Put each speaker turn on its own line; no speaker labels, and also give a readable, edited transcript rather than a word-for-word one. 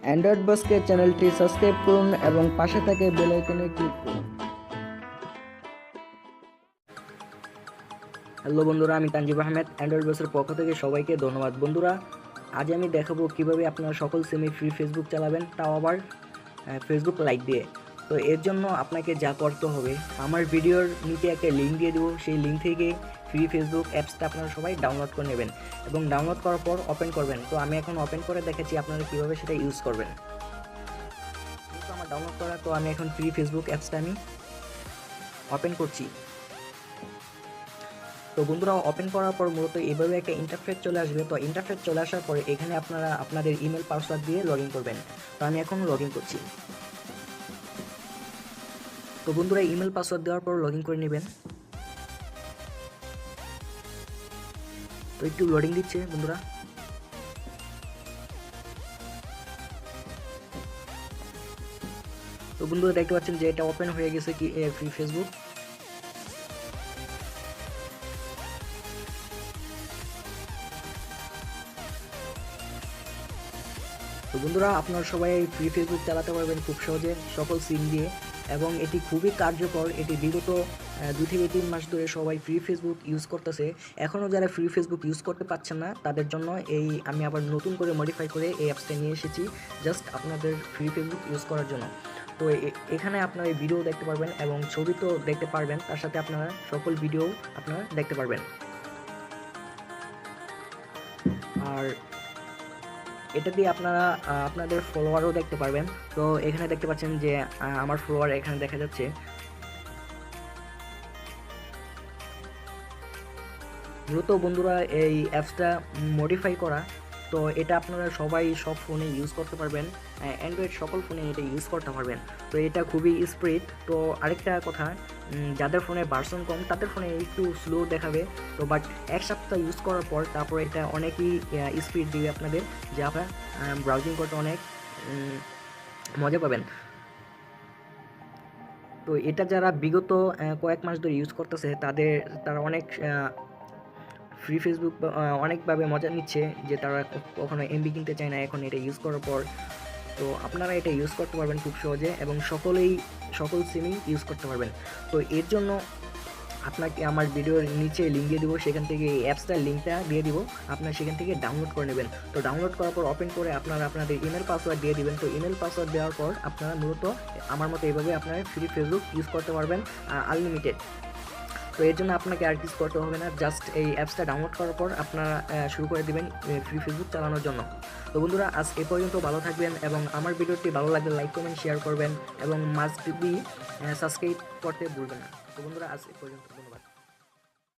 Android বসকে চ্যানেলটি subscribe করুন এবং পাশে থাকা বেল আইকনে ক্লিক করুন। হ্যালো বন্ধুরা, আমি তানজিব আহমেদ। অ্যান্ড্রয়েড বসের পক্ষ থেকে সবাইকে ধন্যবাদ। বন্ধুরা, আজ আমি দেখাবো কিভাবে আপনারা সকল সিমে ফ্রি ফেসবুক চালাবেন, তাও আবার ফেসবুক লাইট দিয়ে। তো এর জন্য আপনাকে যা করতে হবে, আমার ভিডিওর নিচে একটা লিঙ্ক দিয়ে দেবো, সেই লিঙ্ক থেকে ফ্রি ফেসবুক অ্যাপসটা আপনারা সবাই ডাউনলোড করে নেবেন এবং ডাউনলোড করার পর ওপেন করবেন। তো আমি এখন ওপেন করে দেখাচ্ছি আপনারা কীভাবে সেটা ইউজ করবেন। তো আমার ডাউনলোড করা, তো আমি এখন ফ্রি ফেসবুক অ্যাপসটা আমি ওপেন করছি। তো বন্ধুরা, ওপেন করার পর মূলত এইভাবে একটা ইন্টারফেস চলে আসবে। তো ইন্টারফেস চলে আসার পরে এখানে আপনারা আপনাদের ইমেল পাসওয়ার্ড দিয়ে লগ ইন করবেন। তো আমি এখন লগ ইন করছি। তো বন্ধুরা, ইমেল পাসওয়ার্ড দেওয়ার পর লগ ইন করে নেবেন। তো একটু লোডিং দিচ্ছে বন্ধুরা। তো বন্ধুরা, দেখতে পাচ্ছেন যে এটা ওপেন হয়ে গেছে কি ফ্রি ফেসবুক। তো বন্ধুরা, আপনারা সবাই ফ্রি ফেসবুক চালাতে পারবেন খুব সহজে সকল সিম দিয়ে, এবং এটি খুবই কার্যকর। এটি বিগত 2 থেকে 3 মাস ধরে সবাই ফ্রি ফেসবুক ইউজ করতেছে। এখনও যারা ফ্রি ফেসবুক ইউজ করতে পারছেন না, তাদের জন্য আমি আবার নতুন করে মডিফাই করে এই অ্যাপসটা নিয়ে এসেছি, জাস্ট আপনাদের ফ্রি ফেসবুক ইউজ করার জন্য। তো এখানে আপনারা ভিডিও দেখতে পারবেন এবং ছবি তো দেখতে পারবেন, তার সাথে আপনারা সকল ভিডিও আপনারা দেখতে পারবেন। আর এটা দিয়ে আপনারা আপনাদের ফলোয়ারও দেখতে পারবেন। তো এখানে দেখতে পাচ্ছেন যে আমার ফলোয়ার এখানে দেখা যাচ্ছে। মূলত বন্ধুরা, এই অ্যাপসটা মডিফাই করা। তো এটা আপনারা সবাই সব ফোনে ইউজ করতে পারবেন, অ্যান্ড্রয়েড সকল ফোনে এটা ইউজ করতে পারবেন। তো এটা খুবই স্পিড। তো আরেকটা কথা, যাদের ফোনে ভার্সন কম তাদের ফোনে একটু স্লো দেখাবে। তো বাট 1 সপ্তাহ ইউজ করার পর তারপর এটা অনেকই স্পিড দিবে আপনাদের, যে আপনারা ব্রাউজিং করতে অনেক মজা পাবেন। তো এটা যারা বিগত কয়েক মাস ধরে ইউজ করতেছে, তারা অনেক ফ্রি ফেসবুক অনেকভাবে মজা নিচ্ছে, যে তারা কখনো এমবি কিনতে চায় না এখন এটা ইউজ করার পর। তো আপনারা এটা ইউজ করতে পারবেন খুব সহজে এবং সকল সিমই ইউজ করতে পারবেন। তো এর জন্য আপনাকে আমার ভিডিওর নিচে লিঙ্ক দিয়ে দেবো, সেখান থেকে এই অ্যাপসটার লিঙ্কটা দিয়ে দিব, আপনারা সেখান থেকে ডাউনলোড করে নেবেন। তো ডাউনলোড করার পর ওপেন করে আপনারা আপনাদের ইমেল পাসওয়ার্ড দিয়ে দিবেন। তো ইমেল পাসওয়ার্ড দেওয়ার পর আপনারা মূলত আমার মতো এইভাবে আপনারা ফ্রি ফেসবুক ইউজ করতে পারবেন আনলিমিটেড। তো এর জন্য আপনাকে আর কিছু করতে হবে না, জাস্ট এই অ্যাপসটা ডাউনলোড করার পর আপনারা শুরু করে দেবেন ফ্রি ফেসবুক চালানোর জন্য। তো বন্ধুরা, আজ এ পর্যন্ত। ভালো থাকবেন এবং আমার ভিডিওটি ভালো লাগলে লাইক কমেন্ট শেয়ার করবেন এবং মাস্ট বি সাবস্ক্রাইব করতে ভুলবেন না। তো বন্ধুরা, আজ এ পর্যন্ত। ধন্যবাদ।